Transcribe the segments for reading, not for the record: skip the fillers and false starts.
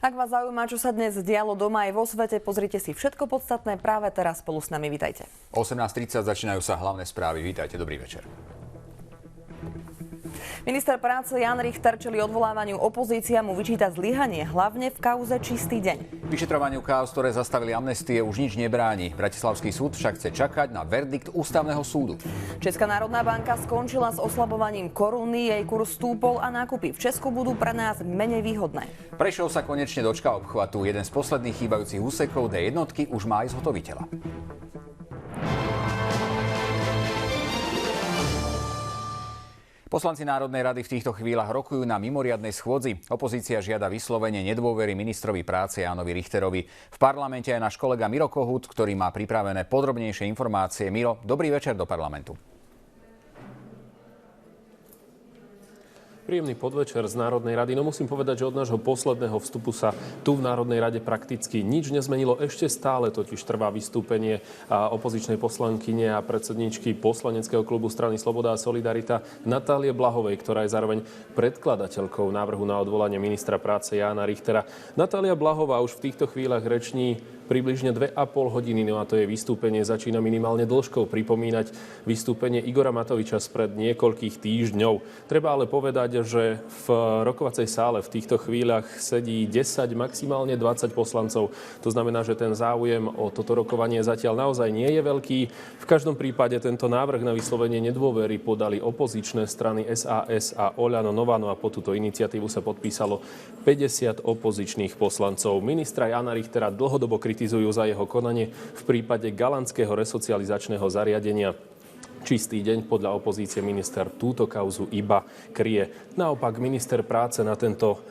Ak vás zaujíma, čo sa dnes dialo doma aj vo svete, pozrite si všetko podstatné práve teraz spolu s nami. Vítajte. 18:30 začínajú sa hlavné správy. Vítajte, dobrý večer. Minister práce Jan Richter čelí odvolávaniu, opozícia mu vyčíta zlyhanie, hlavne v kauze Čistý deň. Vyšetrovaniu káuz, ktoré zastavili amnestie, už nič nebráni. Bratislavský súd však chce čakať na verdikt Ústavného súdu. Česká národná banka skončila s oslabovaním koruny, jej kurz stúpol a nákupy v Česku budú pre nás menej výhodné. Prešov sa konečne dočka obchvatu. Jeden z posledných chýbajúcich úsekov D1 už má aj zhotoviteľa. Poslanci Národnej rady v týchto chvíľach rokujú na mimoriadnej schôdzi. Opozícia žiada vyslovenie nedôvery ministrovi práce Jánovi Richterovi. V parlamente je náš kolega Miro Kohút, ktorý má pripravené podrobnejšie informácie. Miro, dobrý večer do parlamentu. Príjemný podvečer z Národnej rady. No musím povedať, že od nášho posledného vstupu sa tu v Národnej rade prakticky nič nezmenilo. Ešte stále totiž trvá vystúpenie opozičnej poslankyne a predsedničky poslaneckého klubu strany Sloboda a Solidarita Natálie Blahovej, ktorá je zároveň predkladateľkou návrhu na odvolanie ministra práce Jána Richtera. Natália Blahová už v týchto chvíľach reční približne 2,5 hodiny, no a to jej vystúpenie začína minimálne dĺžkou pripomínať vystúpenie Igora Matoviča spred niekoľkých týždňov. Treba ale povedať, že v rokovacej sále v týchto chvíľach sedí 10, maximálne 20 poslancov. To znamená, že ten záujem o toto rokovanie zatiaľ naozaj nie je veľký. V každom prípade tento návrh na vyslovenie nedôvery podali opozičné strany SAS a Oľano Novano a po túto iniciatívu sa podpísalo 50 opozičných poslancov. Ministra Jána Richtera dlhodobo kritizujú za jeho konanie v prípade galantského resocializačného zariadenia Čistý deň. Podľa opozície minister túto kauzu iba kryje. Naopak minister práce na tento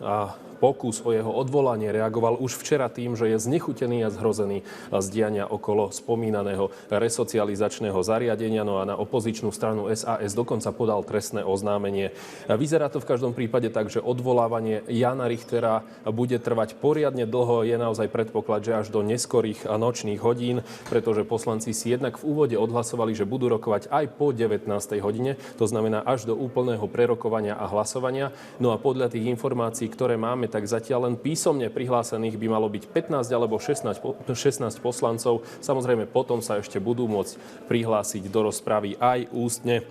pokus o jeho odvolanie reagoval už včera tým, že je znechutený a zhrozený z diania okolo spomínaného resocializačného zariadenia. No a na opozičnú stranu SAS dokonca podal trestné oznámenie. Vyzerá to v každom prípade tak, že odvolávanie Jána Richtera bude trvať poriadne dlho. Je naozaj predpoklad, že až do neskorých nočných hodín, pretože poslanci si jednak v úvode odhlasovali, že budú rokovať aj po 19. hodine. To znamená až do úplného prerokovania a hlasovania. No a podľa tých informácií, ktoré máme, tak zatiaľ len písomne prihlásených by malo byť 15 alebo 16 poslancov. Samozrejme, potom sa ešte budú môcť prihlásiť do rozpravy aj ústne.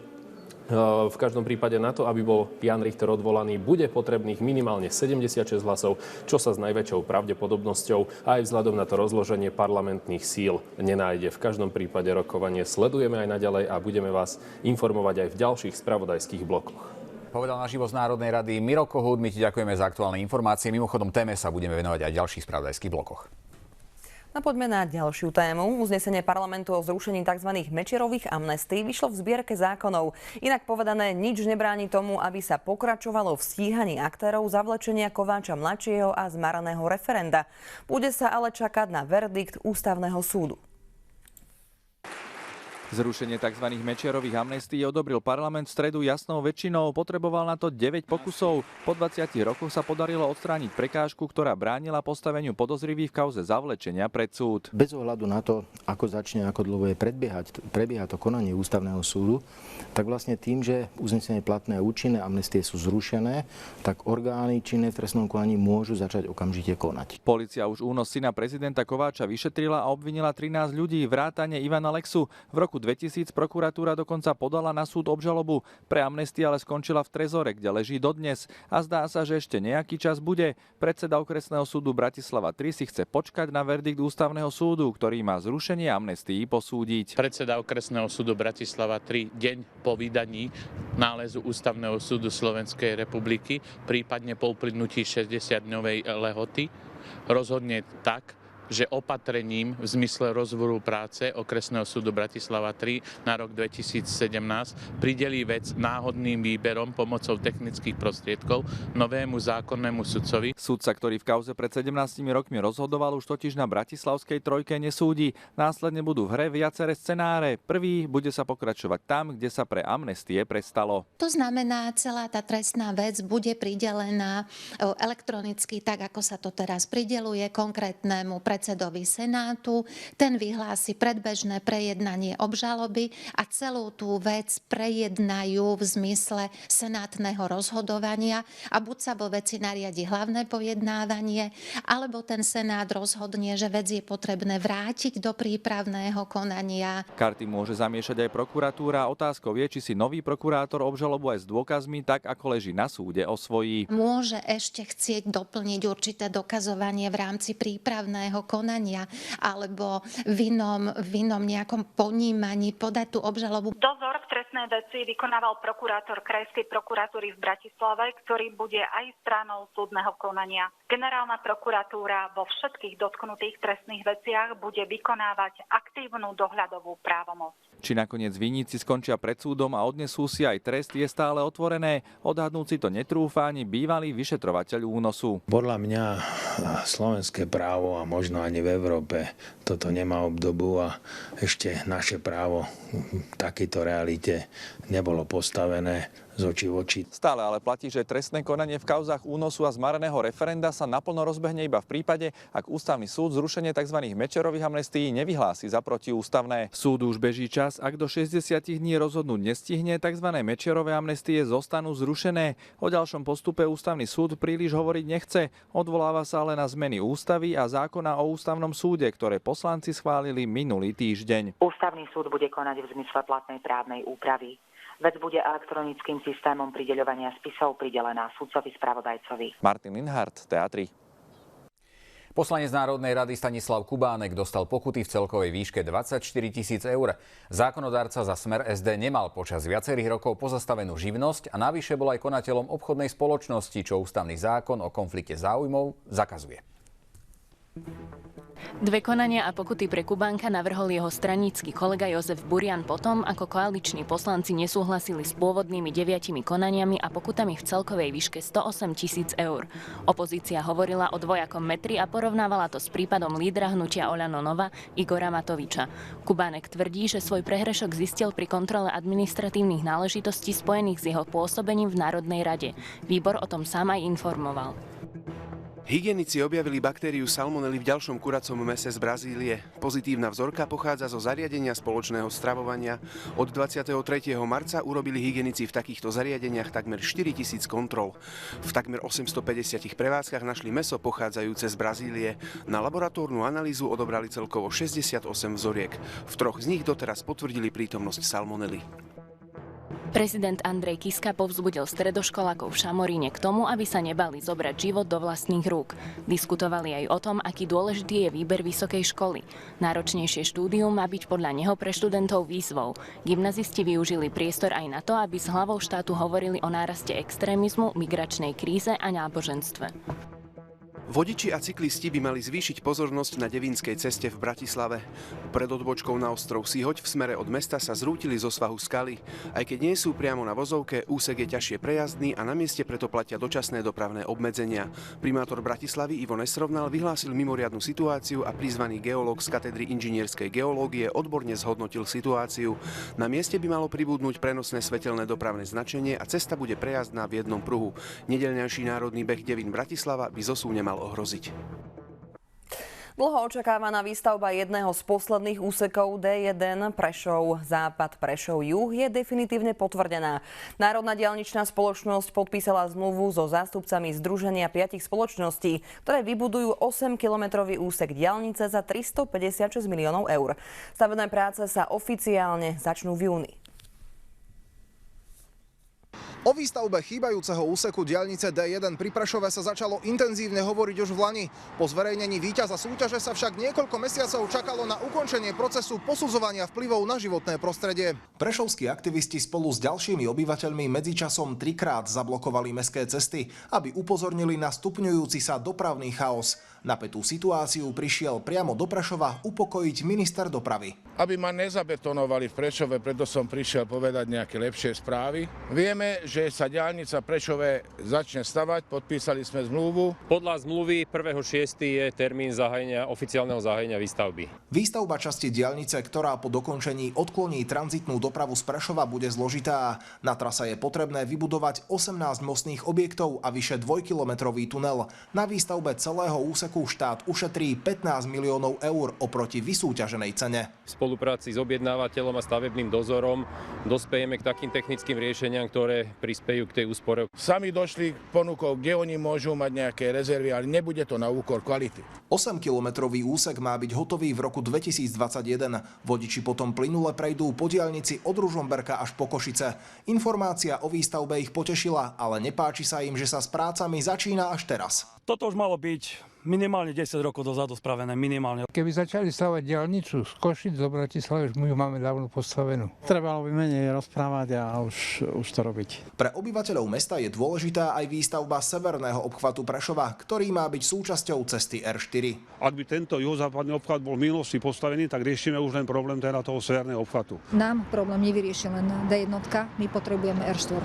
V každom prípade na to, aby bol Ján Richter odvolaný, bude potrebných minimálne 76 hlasov, čo sa s najväčšou pravdepodobnosťou aj vzhľadom na to rozloženie parlamentných síl nenájde. V každom prípade rokovanie sledujeme aj naďalej a budeme vás informovať aj v ďalších spravodajských blokoch. Povedal naživo z Národnej rady Miro Kohút. My ti ďakujeme za aktuálne informácie. Mimochodom, téme sa budeme venovať aj v ďalších spravodajských blokoch. No poďme na ďalšiu tému. Uznesenie parlamentu o zrušení tzv. Mečiarových amnestií vyšlo v zbierke zákonov. Inak povedané, nič nebráni tomu, aby sa pokračovalo v stíhaní aktérov zavlečenia Kováča mladšieho a zmaraného referenda. Bude sa ale čakať na verdikt Ústavného súdu. Zrušenie tzv. Mečiarových amnestií odobril parlament v stredu jasnou väčšinou. Potreboval na to 9 pokusov. Po 20 rokoch sa podarilo odstrániť prekážku, ktorá bránila postaveniu podozrivých v kauze zavlečenia pred súd. Bez ohľadu na to, ako začne, ako dlho je prebieha to konanie Ústavného súdu, tak vlastne tým, že uznesenie platné a účinné, amnestie sú zrušené, tak orgány činné v trestnom konaní môžu začať okamžite konať. Polícia už únos syna prezidenta Kováča vyšetrila a obvinila 13 ľudí, vrátane Ivana Lexu. V roku 2000 prokuratúra dokonca podala na súd obžalobu. Pre amnestia ale skončila v trezore, kde leží dodnes. A zdá sa, že ešte nejaký čas bude. Predseda okresného súdu Bratislava 3 si chce počkať na verdikt Ústavného súdu, ktorý má zrušenie amnestií posúdiť. Predseda okresného súdu Bratislava 3 deň po vydaní nálezu Ústavného súdu Slovenskej republiky, prípadne po uplynutí 60-dňovej lehoty, rozhodne tak, že opatrením v zmysle rozvoru práce okresného súdu Bratislava 3 na rok 2017 pridelí vec náhodným výberom pomocou technických prostriedkov novému zákonnému sudcovi. Sudca, ktorý v kauze pred 17 rokmi rozhodoval, už totiž na bratislavskej trojke nesúdi. Následne budú v hre viaceré scenáre. Prvý, bude sa pokračovať tam, kde sa pre amnestie prestalo. To znamená, celá tá trestná vec bude pridelená elektronicky, tak ako sa to teraz prideluje konkrétnemu predsedovi Senátu, ten vyhlási predbežné prejednanie obžaloby a celú tú vec prejednajú v zmysle senátneho rozhodovania a buď sa vo veci nariadi hlavné pojednávanie, alebo ten Senát rozhodne, že vec je potrebné vrátiť do prípravného konania. Karty môže zamiešať aj prokuratúra. Otázkou je, či si nový prokurátor obžalobu aj s dôkazmi, tak ako leží na súde, osvojí. Môže ešte chcieť doplniť určité dokazovanie v rámci prípravného konania alebo v inom nejakom ponímaní podať tú obžalobu. Dozor v trestnej veci vykonával prokurátor Krajskej prokuratúry v Bratislave, ktorý bude aj stranou súdneho konania. Generálna prokuratúra vo všetkých dotknutých trestných veciach bude vykonávať aktívnu dohľadovú právomoc. Či nakoniec vinníci skončia pred súdom a odnesú si aj trest, je stále otvorené. Odhadnúť si to netrúfa ani bývalý vyšetrovateľ únosu. Podľa mňa slovenské právo a možno ani v Európe toto nemá obdobu a ešte naše právo v takejto realite nebolo postavené z očí v oči. Stále ale platí, že trestné konanie v kauzách únosu a zmareného referenda sa naplno rozbehne iba v prípade, ak ústavný súd zrušenie tzv. Mečerových amnestií nevyhlási za protiústavné. Súd už beží čas, ak do 60 dní rozhodnúť nestihne, tzv. Mečerové amnestie zostanú zrušené. O ďalšom postupe ústavný súd príliš hovoriť nechce. Odvoláva sa ale na zmeny ústavy a zákona o ústavnom súde, ktoré poslanci schválili minulý týždeň. Ústavný súd bude konať v zmysle platnej právnej úpravy. Vec bude elektronickým systémom prideľovania spisov pridelená sudcovi spravodajcovi. Martin Linhardt, Teatry. Poslanec Národnej rady Stanislav Kubánek dostal pokuty v celkovej výške 24 000 eur. Zákonodárca za Smer SD nemal počas viacerých rokov pozastavenú živnosť a navyše bol aj konateľom obchodnej spoločnosti, čo ústavný zákon o konflikte záujmov zakazuje. Dve konania a pokuty pre Kubánka navrhol jeho stranícky kolega Jozef Burian potom, ako koaliční poslanci nesúhlasili s pôvodnými 9 konaniami a pokutami v celkovej výške 108 000 eur. Opozícia hovorila o dvojakom metri a porovnávala to s prípadom lídra hnutia Oľano Nova Igora Matoviča. Kubánek tvrdí, že svoj prehrešok zistil pri kontrole administratívnych náležitostí spojených s jeho pôsobením v Národnej rade. Výbor o tom sám aj informoval. Hygienici objavili baktériu salmonely v ďalšom kuracom mäse z Brazílie. Pozitívna vzorka pochádza zo zariadenia spoločného stravovania. Od 23. marca urobili hygienici v takýchto zariadeniach takmer 4 000 kontrol. V takmer 850 prevádzkach našli mäso pochádzajúce z Brazílie. Na laboratórnu analýzu odobrali celkovo 68 vzoriek. V 3 z nich doteraz potvrdili prítomnosť salmonely. Prezident Andrej Kiska povzbudil stredoškolákov v Šamoríne k tomu, aby sa nebali zobrať život do vlastných rúk. Diskutovali aj o tom, aký dôležitý je výber vysokej školy. Náročnejšie štúdium má byť podľa neho pre študentov výzvou. Gymnazisti využili priestor aj na to, aby s hlavou štátu hovorili o náraste extrémizmu, migračnej kríze a náboženstve. Vodiči a cyklisti by mali zvýšiť pozornosť na Devínskej ceste v Bratislave. Pred odbočkou na ostrov Sihoď v smere od mesta sa zrútili zo svahu skaly. Aj keď nie sú priamo na vozovke, úsek je ťažšie prejazdný a na mieste preto platia dočasné dopravné obmedzenia. Primátor Bratislavy Ivo Nesrovnal vyhlásil mimoriadnu situáciu a prizvaný geológ z katedry inžinierskej geológie odborne zhodnotil situáciu. Na mieste by malo pribudnúť prenosné svetelné dopravné značenie a cesta bude prejazdná v jednom pruhu. Nedeľňajší národný beh Devín Bratislava by zosú nemal ohroziť. Dlho očakávaná výstavba jedného z posledných úsekov D1 Prešov západ Prešov juh je definitívne potvrdená. Národná diaľničná spoločnosť podpísala zmluvu so zástupcami Združenia 5 spoločností, ktoré vybudujú 8-kilometrový úsek diaľnice za 356 miliónov eur. Stavebné práce sa oficiálne začnú v júni. O výstavbe chýbajúceho úseku diaľnice D1 pri Prešove sa začalo intenzívne hovoriť už v lani. Po zverejnení víťaza súťaže sa však niekoľko mesiacov čakalo na ukončenie procesu posudzovania vplyvov na životné prostredie. Prešovskí aktivisti spolu s ďalšími obyvateľmi medzičasom 3-krát zablokovali mestské cesty, aby upozornili na stupňujúci sa dopravný chaos. Napätú situáciu prišiel priamo do Prešova upokojiť minister dopravy. aby ma nezabetonovali v Prešove, preto som prišiel povedať nejaké lepšie správy. Vieme, že sa diaľnica Prešove začne stavať, podpísali sme zmluvu. Podľa zmluvy 1.6. je termín oficiálneho zahájenia výstavby. Výstavba časti diaľnice, ktorá po dokončení odkloní tranzitnú dopravu z Prešova, bude zložitá. Na trase je potrebné vybudovať 18 mostných objektov a vyše 2-kilometrový tunel. Na výstavbe celého úseku štát ušetrí 15 miliónov eur oproti vysúťaženej cene. V spolupráci s objednávateľom a stavebným dozorom dospejeme k takým technickým riešeniam, ktoré prispejú k tej úspore. Sami došli k ponukou, kde oni môžu mať nejaké rezervy, ale nebude to na úkor kvality. 8-kilometrový úsek má byť hotový v roku 2021. Vodiči potom plynule prejdú po diaľnici od Ružomberka až po Košice. Informácia o výstavbe ich potešila, ale nepáči sa im, že sa s prácami začína až teraz. Toto už malo byť minimálne 10 rokov dozadu spravené, minimálne. Keby začali stavať diaľnicu z Košic do Bratislavy, už my ju máme dávno postavenú. Trebalo by menej rozprávať a už to robiť. Pre obyvateľov mesta je dôležitá aj výstavba severného obchvatu Prešova, ktorý má byť súčasťou cesty R4. Ak by tento juhozápadný obchvat bol v minulosti postavený, tak riešime už len problém teda toho severného obchvatu. Nám problém nevyrieši len D1, my potrebujeme R4.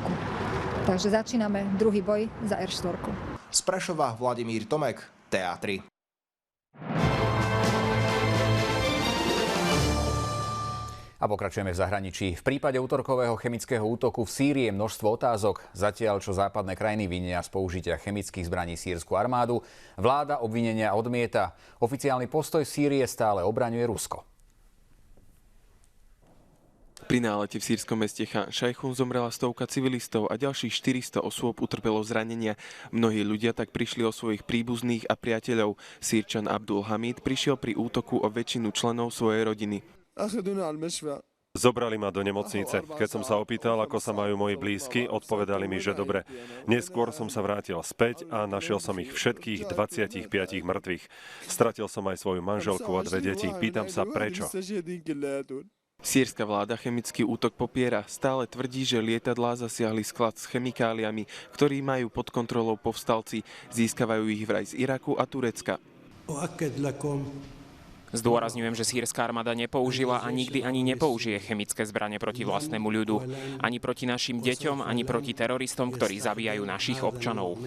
Takže začíname druhý boj za R4. Z Prešova Vladimír Tomek, TA3. A pokračujeme v zahraničí. V prípade útorkového chemického útoku v Sýrii je množstvo otázok. Zatiaľ, čo západné krajiny vinia z použitia chemických zbraní sýrsku armádu, vláda obvinenia odmieta. Oficiálny postoj Sýrie stále obraňuje Rusko. Pri nálete v sýrskom meste Chan Šajchun zomrela stovka civilistov a ďalších 400 osôb utrpelo zranenia. Mnohí ľudia tak prišli o svojich príbuzných a priateľov. Sýrčan Abdul Hamid prišiel pri útoku o väčšinu členov svojej rodiny. Zobrali ma do nemocnice. Keď som sa opýtal, ako sa majú moji blízky, odpovedali mi, že dobre. Neskôr som sa vrátil späť a našiel som ich všetkých 25 mŕtvych. Stratil som aj svoju manželku a 2 deti. Pýtam sa, prečo? Sýrska vláda chemický útok popiera. Stále tvrdí, že lietadlá zasiahli sklad s chemikáliami, ktorý majú pod kontrolou povstalci. Získavajú ich vraj z Iraku a Turecka. Zdôrazňujem, že sýrska armáda nepoužila a nikdy ani nepoužije chemické zbrane proti vlastnému ľudu. Ani proti našim deťom, ani proti teroristom, ktorí zabíjajú našich občanov.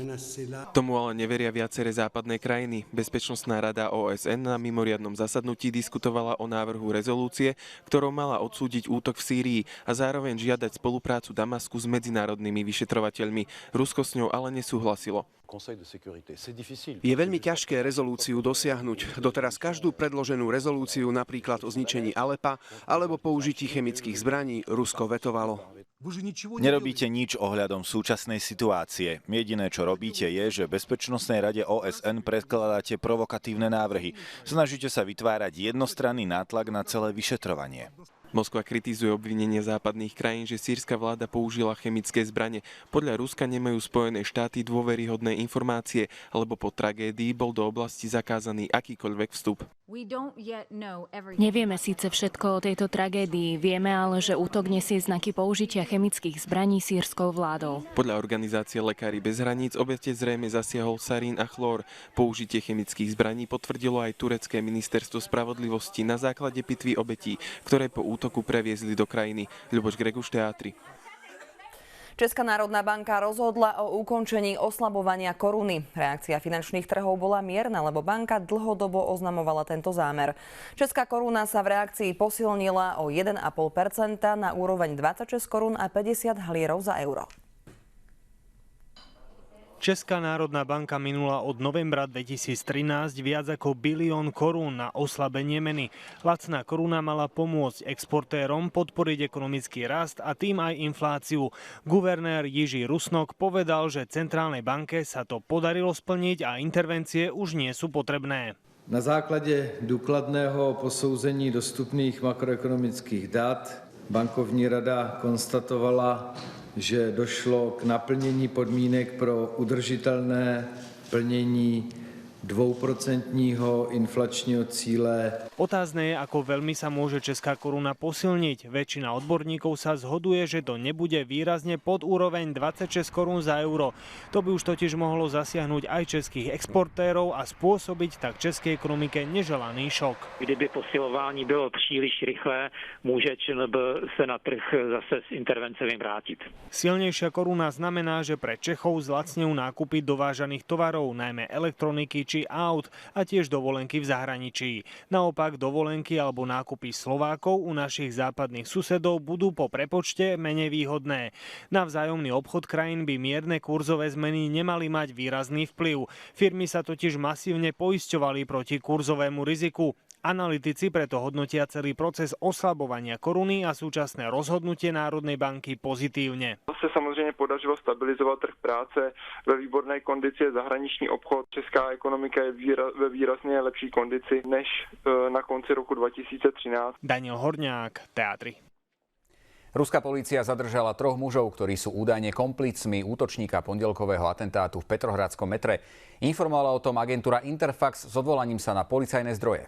Tomu ale neveria viaceré západné krajiny. Bezpečnostná rada OSN na mimoriadnom zasadnutí diskutovala o návrhu rezolúcie, ktorou mala odsúdiť útok v Sýrii a zároveň žiadať spoluprácu Damasku s medzinárodnými vyšetrovateľmi. Rusko s ňou ale nesúhlasilo. Je veľmi ťažké rezolúciu dosiahnuť. Doteraz každú predloženú rezolúciu, napríklad o zničení Alepa alebo použití chemických zbraní, Rusko vetovalo. Nerobíte nič ohľadom súčasnej situácie. Jediné, čo robíte, je, že v Bezpečnostnej rade OSN predkladáte provokatívne návrhy. Snažíte sa vytvárať jednostranný nátlak na celé vyšetrovanie. Moskva kritizuje obvinenie západných krajín, že sýrska vláda použila chemické zbrane. Podľa Ruska nemajú Spojené štáty dôveryhodné informácie, lebo po tragédii bol do oblasti zakázaný akýkoľvek vstup. Nevieme síce všetko o tejto tragédii, vieme ale, že útok nesie znaky použitia chemických zbraní sýrskou vládou. Podľa organizácie Lekári bez hraníc obete zrejme zasiahol sarín a chlór. Použitie chemických zbraní potvrdilo aj turecké ministerstvo spravodlivosti na základe pitvy obetí, ktoré po útoku previezli do krajiny. Ľuboš Greguš, TA3. Česká národná banka rozhodla o ukončení oslabovania koruny. Reakcia finančných trhov bola mierna, lebo banka dlhodobo oznamovala tento zámer. Česká koruna sa v reakcii posilnila o 1,5% na úroveň 26 korún a 50 halierov za euro. Česká národná banka minula od novembra 2013 viac ako 1 bilión korún na oslabenie meny. Lacná koruna mala pomôcť exportérom podporiť ekonomický rast a tým aj infláciu. Guvernér Jiří Rusnok povedal, že centrálnej banke sa to podarilo splniť a intervencie už nie sú potrebné. Na základě důkladného posouzení dostupných makroekonomických dat bankovní rada konstatovala, že došlo k naplnění podmínek pro udržitelné plnění 2% inflačního cíle. Otázne je, ako veľmi sa môže česká koruna posilniť. Väčšina odborníkov sa zhoduje, že to nebude výrazne pod úroveň 26 korún za euro. To by už totiž mohlo zasiahnuť aj českých exportérov a spôsobiť tak českej ekonomike neželaný šok. Kdyby posilování bylo příliš rychlé, môže ČNB se na trh zase s intervencemi vrátiť. Silnejšia koruna znamená, že pre Čechov zlacnejú nákupy dovážaných tovarov, najmä elektroniky či aut a tiež dovolenky v zahraničí. Naopak dovolenky alebo nákupy Slovákov u našich západných susedov budú po prepočte menej výhodné. Na vzájomný obchod krajín by mierne kurzové zmeny nemali mať výrazný vplyv. Firmy sa totiž masívne poisťovali proti kurzovému riziku. Analytici preto hodnotia celý proces oslabovania koruny a súčasné rozhodnutie Národnej banky pozitívne. Se samozřejmě podařilo stabilizovat trh práce, ve výborné kondici je zahraniční obchod. Česká ekonomika je ve výrazně lepší kondici než na konci roku 2013. Daniel Horňák, Teatry. Ruská polícia zadržala 3 mužov, ktorí sú údajne komplicmi útočníka pondelkového atentátu v Petrohradskom metre. Informovala o tom agentúra Interfax s odvolaním sa na policajné zdroje.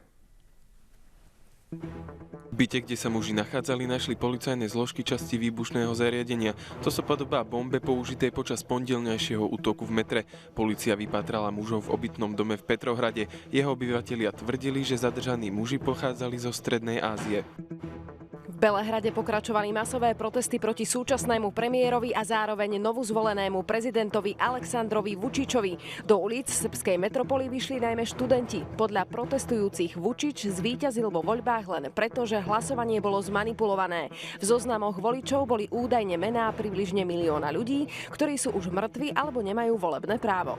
V byte, kde sa muži nachádzali, našli policajné zložky časti výbušného zariadenia. To sa podobá bombe použitej počas pondelňajšieho útoku v metre. Polícia vypátrala mužov v obytnom dome v Petrohrade. Jeho obyvatelia tvrdili, že zadržaní muži pochádzali zo Strednej Ázie. V Belehrade pokračovali masové protesty proti súčasnému premiérovi a zároveň novozvolenému prezidentovi Aleksandrovi Vučičovi. Do ulic srbskej metropoly vyšli najmä študenti. Podľa protestujúcich Vučič zvíťazil vo voľbách len preto, že hlasovanie bolo zmanipulované. V zoznamoch voličov boli údajne mená približne 1 000 000 ľudí, ktorí sú už mŕtvi alebo nemajú volebné právo.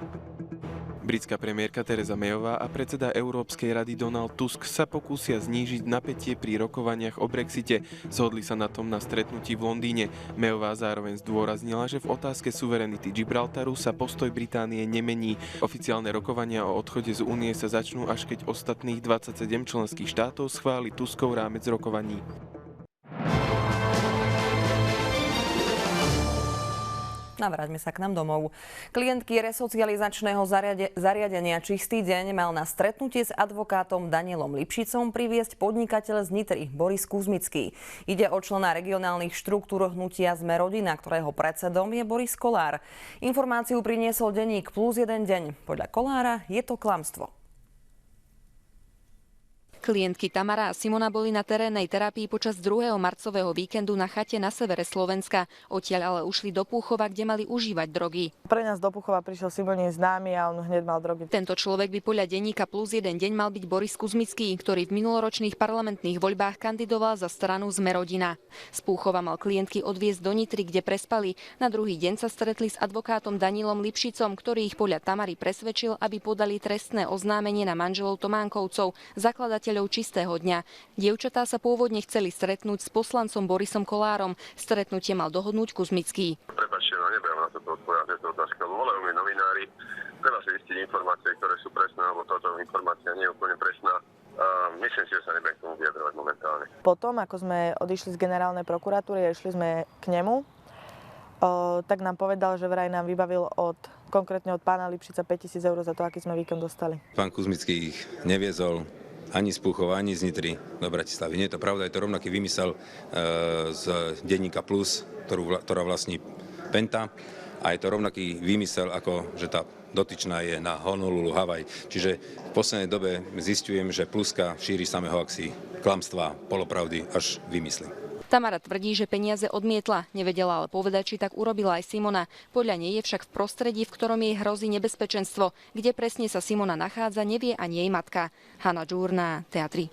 Britská premiérka Theresa Mayová a predseda Európskej rady Donald Tusk sa pokúsia znížiť napätie pri rokovaniach o Brexite. Zhodli sa na tom na stretnutí v Londýne. Mayová zároveň zdôraznila, že v otázke suverenity Gibraltaru sa postoj Británie nemení. Oficiálne rokovania o odchode z únie sa začnú, až keď ostatných 27 členských štátov schváli Tuskov rámec rokovaní. Navráťme sa k nám domov. Klientky resocializačného zariadenia Čistý deň mal na stretnutie s advokátom Danielom Lipšicom priviesť podnikateľ z Nitry Boris Kuzmický. Ide o člena regionálnych štruktúr hnutia Sme rodina, ktorého predsedom je Boris Kolár. Informáciu priniesol denník Plus jeden deň. Podľa Kolára je to klamstvo. Klientky Tamara a Simona boli na terénnej terapii počas 2. marcového víkendu na chate na severe Slovenska. Odtiaľ ale ušli do Púchova, kde mali užívať drogy. Pre nás do Púchova prišiel Simonín známy a on hneď mal drogy. Tento človek by podľa denníka Plus jeden deň mal byť Boris Kuzmický, ktorý v minuloročných parlamentných voľbách kandidoval za stranu Sme rodina. Z Púchova mal klientky odviesť do Nitry, kde prespali. Na druhý deň sa stretli s advokátom Danielom Lipšicom, ktorý ich podľa Tamary presvedčil, aby podali trestné oznámenie na manželov Tománkovcov, zakladateľov Čistého dňa. Dievčatá sa pôvodne chceli stretnúť s poslancom Borisom Kolárom. Stretnutie mal dohodnúť Kuzmický. Prepáčte, nebudem na to odpovedať, je to otázka. Volajú mi novinári, treba si zistiť informácie, ktoré sú presné, alebo táto informácia nie je úplne presná. Myslím si, že sa nebudem k tomu vyjadrovať momentálne. Potom, ako sme odišli z generálnej prokuratúry a išli sme k nemu, tak nám povedal, že vraj nám vybavil konkrétne od pána Lipšica 5 000 eur za to, aký sme víkend dostali. Pán Kuzmický ich neviezol ani z Púchova, ani z Nitry do Bratislavy. Nie je to pravda, je to rovnaký vymysel z denníka Plus, ktorá vlastní Penta, a je to rovnaký výmysel, ako že tá dotyčná je na Honolulu, Havaj. Čiže v poslednej dobe zistujem, že Pluska šíri samé hoaxy, klamstvá, polopravdy až vymysly. Tamara tvrdí, že peniaze odmietla. Nevedela ale povedať, či tak urobila aj Simona. Podľa nej je však v prostredí, v ktorom jej hrozí nebezpečenstvo. Kde presne sa Simona nachádza, nevie ani jej matka. Hanna Džúrna, Teatry.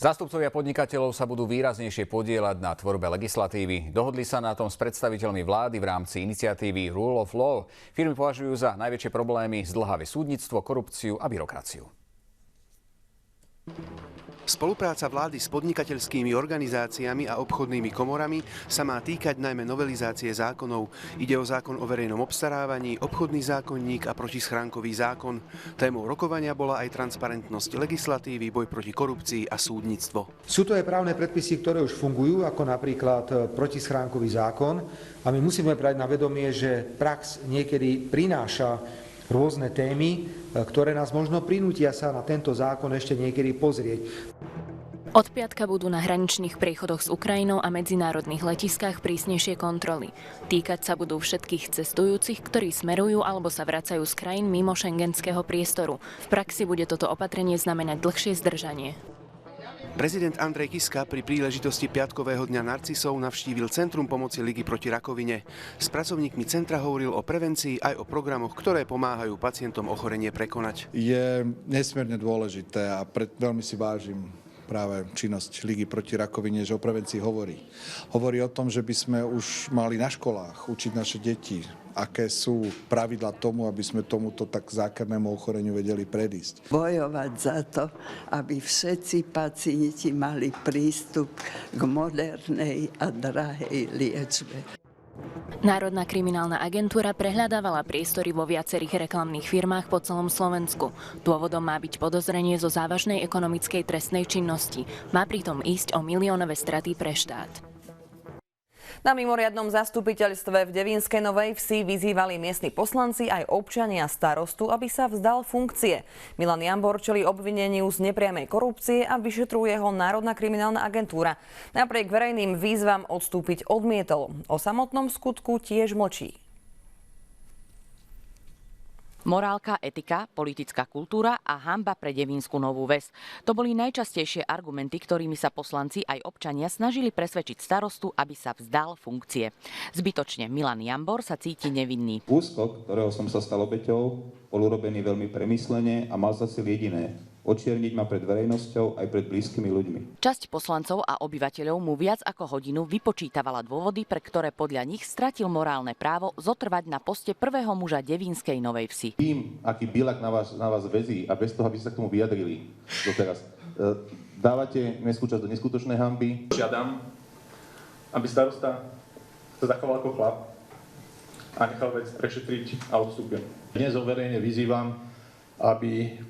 Zástupcovia podnikateľov sa budú výraznejšie podieľať na tvorbe legislatívy. Dohodli sa na tom s predstaviteľmi vlády v rámci iniciatívy Rule of Law. Firmy považujú za najväčšie problémy zdĺhavé súdnictvo, korupciu a byrokraciu. Spolupráca vlády s podnikateľskými organizáciami a obchodnými komorami sa má týkať najmä novelizácie zákonov. Ide o zákon o verejnom obstarávaní, obchodný zákonník a protischránkový zákon. Témou rokovania bola aj transparentnosť legislatívy, boj proti korupcii a súdnictvo. Sú to aj právne predpisy, ktoré už fungujú, ako napríklad protischránkový zákon. A my musíme brať na vedomie, že prax niekedy prináša rôzne témy, ktoré nás možno prinútia sa na tento zákon ešte niekedy pozrieť. Od piatka budú na hraničných priechodoch s Ukrajinou a medzinárodných letiskách prísnejšie kontroly. Týkať sa budú všetkých cestujúcich, ktorí smerujú alebo sa vracajú z krajín mimo šengenského priestoru. V praxi bude toto opatrenie znamenať dlhšie zdržanie. Prezident Andrej Kiska pri príležitosti piatkového dňa narcisov navštívil Centrum pomoci Ligy proti rakovine. S pracovníkmi centra hovoril o prevencii aj o programoch, ktoré pomáhajú pacientom ochorenie prekonať. Je nesmierne dôležité a veľmi si vážim práve činnosť Ligy proti rakovine, že o prevencii hovorí. Hovorí o tom, že by sme už mali na školách učiť naše deti, aké sú pravidlá tomu, aby sme tomuto tak zákernému ochoreniu vedeli predísť. Bojovať za to, aby všetci pacienti mali prístup k modernej a drahej liečbe. Národná kriminálna agentúra prehľadávala priestory vo viacerých reklamných firmách po celom Slovensku. Dôvodom má byť podozrenie zo závažnej ekonomickej trestnej činnosti. Má pritom ísť o miliónové straty pre štát. Na mimoriadnom zastupiteľstve v Devínskej Novej Vsi vyzývali miestni poslanci aj občania starostu, aby sa vzdal funkcie. Milan Jambor čelí obvineniu z nepriamej korupcie a vyšetruje ho Národná kriminálna agentúra. Napriek verejným výzvam odstúpiť odmietol. O samotnom skutku tiež mlčí. Morálka, etika, politická kultúra a hanba pre Devínsku Novú Ves. To boli najčastejšie argumenty, ktorými sa poslanci aj občania snažili presvedčiť starostu, aby sa vzdal funkcie. Zbytočne Milan Jambor sa cíti nevinný. Úskok, ktorého som sa stal obeťou, bol urobený veľmi premyslene a mal za cieľ jediné: odčierniť ma pred verejnosťou aj pred blízkymi ľuďmi. Časť poslancov a obyvateľov mu viac ako hodinu vypočítavala dôvody, pre ktoré podľa nich stratil morálne právo zotrvať na poste prvého muža Devínskej Novej Vsi. Tým, aký bilak na vás väzí a bez toho, aby ste sa k tomu vyjadrili doteraz, dávate mestskú časť do neskutočnej hanby. Žiadam, aby starosta sa zachoval ako chlap a nechal vec prešetriť a odstúpil. Dnes ho verejne vyzývam, aby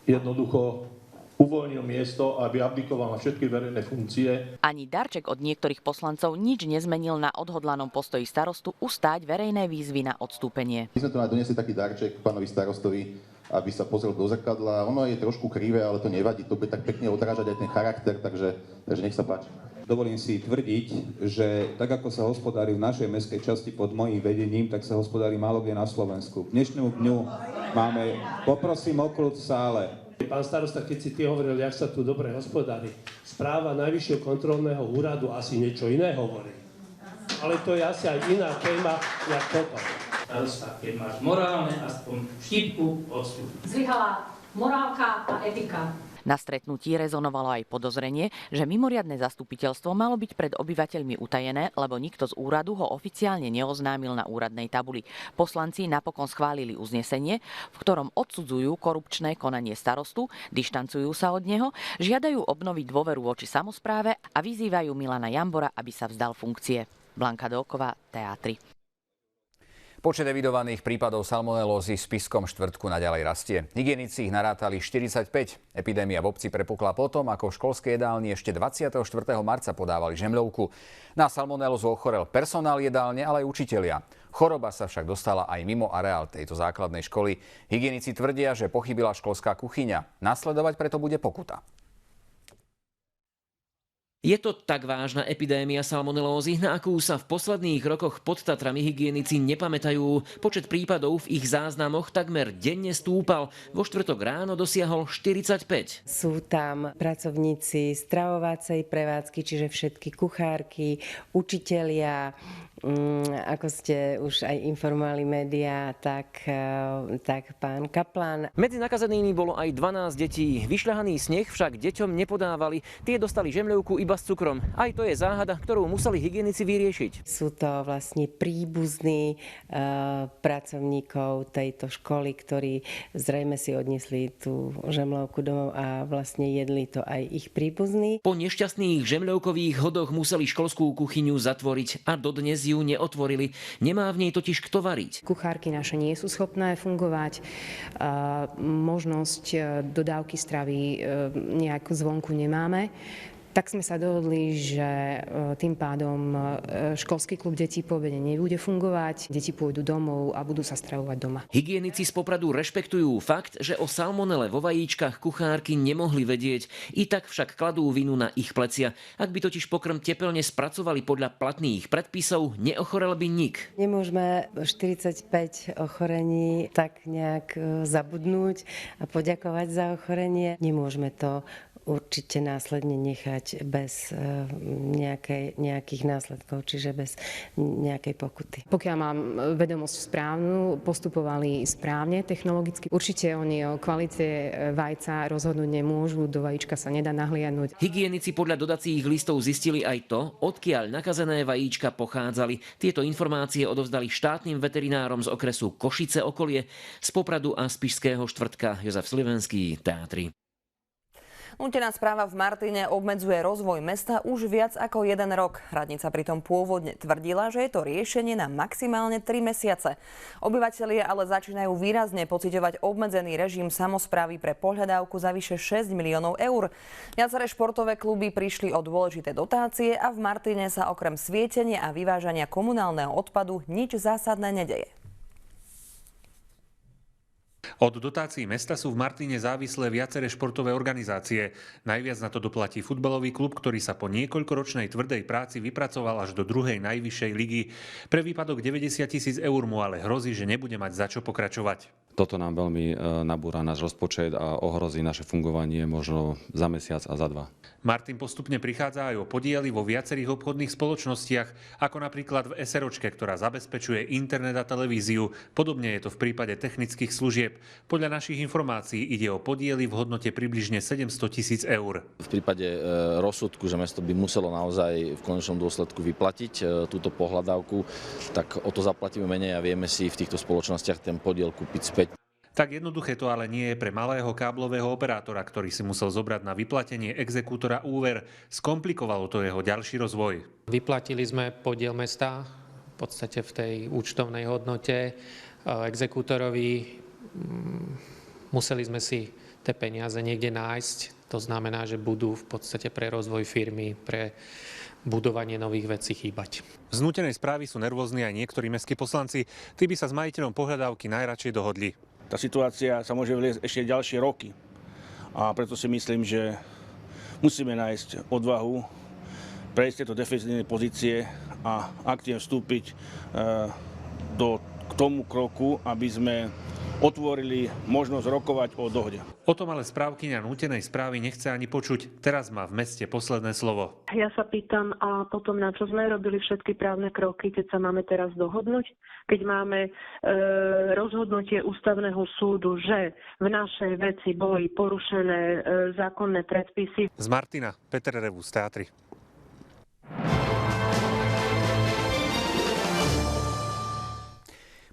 jednoducho uvoľnil miesto, aby abdikoval na všetky verejné funkcie. Ani darček od niektorých poslancov nič nezmenil na odhodlanom postoji starostu ustáť verejné výzvy na odstúpenie. My sme tu donesli taký darček pánovi starostovi, aby sa pozrel do zrkadla. Ono je trošku krivé, ale to nevadí, to bude tak pekne odrážať aj ten charakter, takže nech sa páči. Dovolím si tvrdiť, že tak ako sa hospodári v našej mestskej časti pod mojím vedením, tak sa hospodári málo kde na Slovensku. K dnešnému dňu máme, poprosím o kľud v sále. Pán starosta, keď si ty hovoril, jak sa tu dobre hospodári, správa Najvyššieho kontrolného úradu asi niečo iné hovorí. Ale to je asi aj iná téma, jak toto. Starosta, keď máš morálne, aspoň štipku odstup. Zlyhala morálka a etika. Na stretnutí rezonovalo aj podozrenie, že mimoriadne zastupiteľstvo malo byť pred obyvateľmi utajené, lebo nikto z úradu ho oficiálne neoznámil na úradnej tabuli. Poslanci napokon schválili uznesenie, v ktorom odsudzujú korupčné konanie starostu, dištancujú sa od neho, žiadajú obnoviť dôveru voči samospráve a vyzývajú Milana Jambora, aby sa vzdal funkcie. Blanka Dolková, Teatry. Počet evidovaných prípadov salmonelózy s Spiskom štvrtku naďalej rastie. Hygienici ich narátali 45. Epidémia v obci prepukla potom, ako v školskej jedálni ešte 24. marca podávali žemľovku. Na salmonelózu ochorel personál jedálne, ale aj učitelia. Choroba sa však dostala aj mimo areál tejto základnej školy. Hygienici tvrdia, že pochybila školská kuchyňa. Nasledovať preto bude pokuta. Je to tak vážna epidémia salmonelózy, na akú sa v posledných rokoch pod Tatrami hygienici nepamätajú. Počet prípadov v ich záznamoch takmer denne stúpal. Vo štvrtok ráno dosiahol 45. Sú tam pracovníci stravovacej prevádzky, čiže všetky kuchárky, učitelia, ako ste už aj informovali médiá, tak pán Kaplan. Medzi nakazenými bolo aj 12 detí. Vyšľahaný sneh však deťom nepodávali. Tie dostali žemľovku iba s cukrom. Aj to je záhada, ktorú museli hygienici vyriešiť. Sú to vlastne príbuzní pracovníkov tejto školy, ktorí zrejme si odnesli tú žemľovku domov a vlastne jedli to aj ich príbuzní. Po nešťastných žemľovkových hodoch museli školskú kuchyňu zatvoriť a dodnes ju neotvorili. Nemá v nej totiž kto variť. Kuchárky naše nie sú schopné fungovať. Možnosť dodávky stravy nejak zvonku nemáme. Tak sme sa dohodli, že tým pádom školský klub detí po obede nebude fungovať, deti pôjdu domov a budú sa stravovať doma. Hygienici z Popradu rešpektujú fakt, že o salmonele vo vajíčkach kuchárky nemohli vedieť. I tak však kladú vinu na ich plecia. Ak by totiž pokrm tepelne spracovali podľa platných predpisov, neochorel by nik. Nemôžeme 45 ochorení tak nejak zabudnúť a poďakovať za ochorenie. Nemôžeme to určite následne nechať bez nejakých následkov, čiže bez nejakej pokuty. Pokiaľ mám vedomosť správnu, postupovali správne technologicky. Určite oni o kvalite vajca rozhodnúť nemôžu, do vajíčka sa nedá nahliadnúť. Hygienici podľa dodacích listov zistili aj to, odkiaľ nakazené vajíčka pochádzali. Tieto informácie odovzdali štátnym veterinárom z okresu Košice okolie, z Popradu a Spišského štvrtka. Jozef Slivenský, Tátry. Nútená správa v Martine obmedzuje rozvoj mesta už viac ako 1 rok. Radnica pritom pôvodne tvrdila, že je to riešenie na maximálne 3 mesiace. Obyvatelia ale začínajú výrazne pociťovať obmedzený režim samosprávy pre pohľadávku za vyše 6 miliónov eur. Viaceré športové kluby prišli o dôležité dotácie a v Martine sa okrem svietenia a vyvážania komunálneho odpadu nič zásadné nedeje. Od dotácií mesta sú v Martine závislé viaceré športové organizácie. Najviac na to doplatí futbalový klub, ktorý sa po niekoľkoročnej tvrdej práci vypracoval až do druhej najvyššej ligy. Pre výpadok 90 000 eur mu ale hrozí, že nebude mať za čo pokračovať. Toto nám veľmi nabúra náš rozpočet a ohrozí naše fungovanie možno za mesiac a za 2. Martin postupne prichádza aj o podiely vo viacerých obchodných spoločnostiach, ako napríklad v SROčke, ktorá zabezpečuje internet a televíziu. Podobne je to v prípade technických služieb. Podľa našich informácií ide o podiely v hodnote približne 700 000 eur. V prípade rozsudku, že mesto by muselo naozaj v konečnom dôsledku vyplatiť túto pohľadávku, tak o to zaplatíme menej a vieme si v týchto spoločnostiach ten podiel kúpiť späť. Tak jednoduché to ale nie je pre malého káblového operátora, ktorý si musel zobrať na vyplatenie exekútora úver. Skomplikovalo to jeho ďalší rozvoj. Vyplatili sme podiel mesta v podstate v tej účtovnej hodnote exekútorovi. Museli sme si tie peniaze niekde nájsť. To znamená, že budú v podstate pre rozvoj firmy, pre budovanie nových vecí chýbať. Z nútenej správy sú nervózni aj niektorí mestskí poslanci. Tí by sa s majiteľom pohľadávky najradšej dohodli. Tá situácia sa môže vliesť ešte ďalšie roky a preto si myslím, že musíme nájsť odvahu, prejsť tieto defenzívne pozície a aktívne vstúpiť k tomu kroku, aby sme otvorili možnosť rokovať o dohode. O tom ale správkyňa nútenej správy nechce ani počuť. Teraz má v meste posledné slovo. Ja sa pýtam, a potom na čo sme robili všetky právne kroky, keď sa máme teraz dohodnúť? Keď máme rozhodnutie ústavného súdu, že v našej veci boli porušené zákonné predpisy. Z Martina, Peter Revús, Tátry.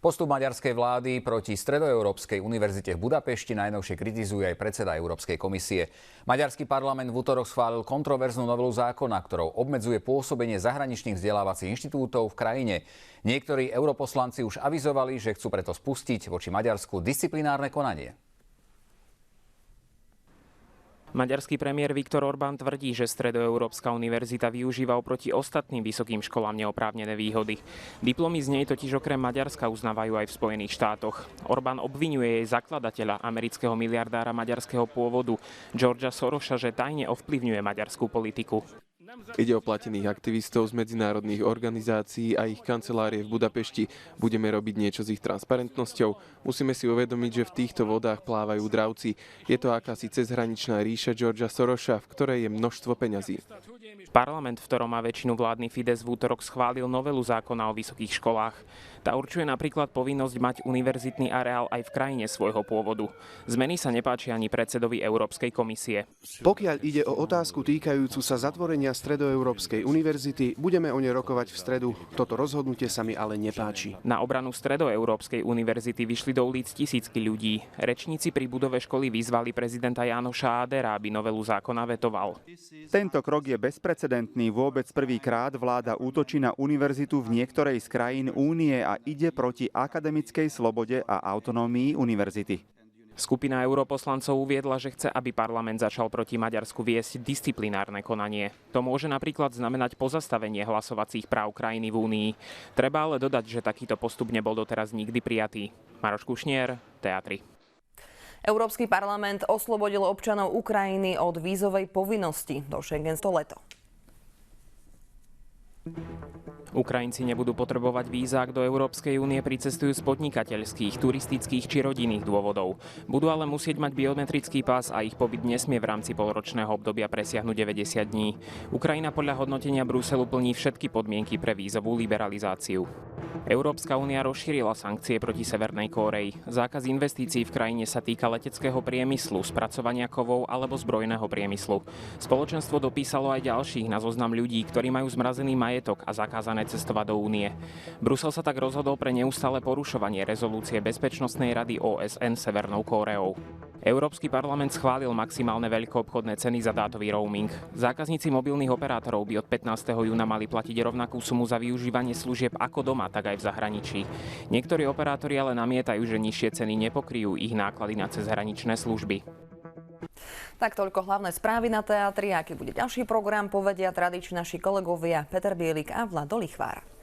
Postup maďarskej vlády proti Stredoeurópskej univerzite v Budapešti najnovšie kritizuje aj predseda Európskej komisie. Maďarský parlament v utorok schválil kontroverznú novelu zákona, ktorou obmedzuje pôsobenie zahraničných vzdelávacích inštitútov v krajine. Niektorí europoslanci už avizovali, že chcú preto spustiť voči Maďarsku disciplinárne konanie. Maďarský premiér Viktor Orbán tvrdí, že Stredoeurópska univerzita využíva oproti ostatným vysokým školám neoprávnené výhody. Diplomy z nej totiž okrem Maďarska uznávajú aj v Spojených štátoch. Orbán obviňuje jej zakladateľa, amerického miliardára maďarského pôvodu, Georgea Sorosa, že tajne ovplyvňuje maďarskú politiku. Ide o platených aktivistov z medzinárodných organizácií a ich kancelárie v Budapešti. Budeme robiť niečo s ich transparentnosťou. Musíme si uvedomiť, že v týchto vodách plávajú dravci. Je to akási cezhraničná ríša Georgea Sorosa, v ktorej je množstvo peňazí. Parlament, v ktorom má väčšinu vládny Fides, v útorok schválil novelu zákona o vysokých školách. Tá určuje napríklad povinnosť mať univerzitný areál aj v krajine svojho pôvodu. Zmeny sa nepáčia ani predsedovi Európskej komisie. Pokiaľ ide o otázku týkajúcu sa zatvorenia Stredoeurópskej univerzity, budeme o nej rokovať v stredu. Toto rozhodnutie sa mi ale nepáči. Na obranu Stredoeurópskej univerzity vyšli do ulic tisícky ľudí. Rečníci pri budove školy vyzvali prezidenta Jánoša Adera, aby novelu zákona vetoval. Tento krok je bezprecedentný. Vôbec prvýkrát vláda útočí na univerzitu v niektorej z krajín Únie a ide proti akademickej slobode a autonómii univerzity. Skupina europoslancov uviedla, že chce, aby parlament začal proti Maďarsku viesť disciplinárne konanie. To môže napríklad znamenať pozastavenie hlasovacích práv krajiny v Únii. Treba ale dodať, že takýto postup nebol doteraz nikdy prijatý. Maroš Kušnier, Teatry. Európsky parlament oslobodil občanov Ukrajiny od vízovej povinnosti do schengenského leto. Ukrajinci nebudú potrebovať víza, ak do Európskej únie pricestujú z podnikateľských, turistických či rodinných dôvodov. Budú ale musieť mať biometrický pás a ich pobyt nesmie v rámci polročného obdobia presiahnuť 90 dní. Ukrajina podľa hodnotenia Bruselu plní všetky podmienky pre vízovú liberalizáciu. Európska únia rozšírila sankcie proti Severnej Kórei. Zákaz investícií v krajine sa týka leteckého priemyslu, spracovania kovov alebo zbrojného priemyslu. Spoločenstvo dopísalo aj ďalších na zoznam ľudí, ktorí majú zmrazený majetok a zakázané cestovať do únie. Brusel sa tak rozhodol pre neustále porušovanie rezolúcie Bezpečnostnej rady OSN Severnou Kóreou. Európsky parlament schválil maximálne veľkoobchodné ceny za dátový roaming. Zákazníci mobilných operátorov by od 15. júna mali platiť rovnakú sumu za využívanie služieb ako doma, tak aj v zahraničí. Niektorí operátori ale namietajú, že nižšie ceny nepokryjú ich náklady na cezhraničné služby. Tak toľko hlavné správy na Teatri. Aký bude ďalší program, povedia tradiční naši kolegovia Peter Bielik a Vlado Lichvár.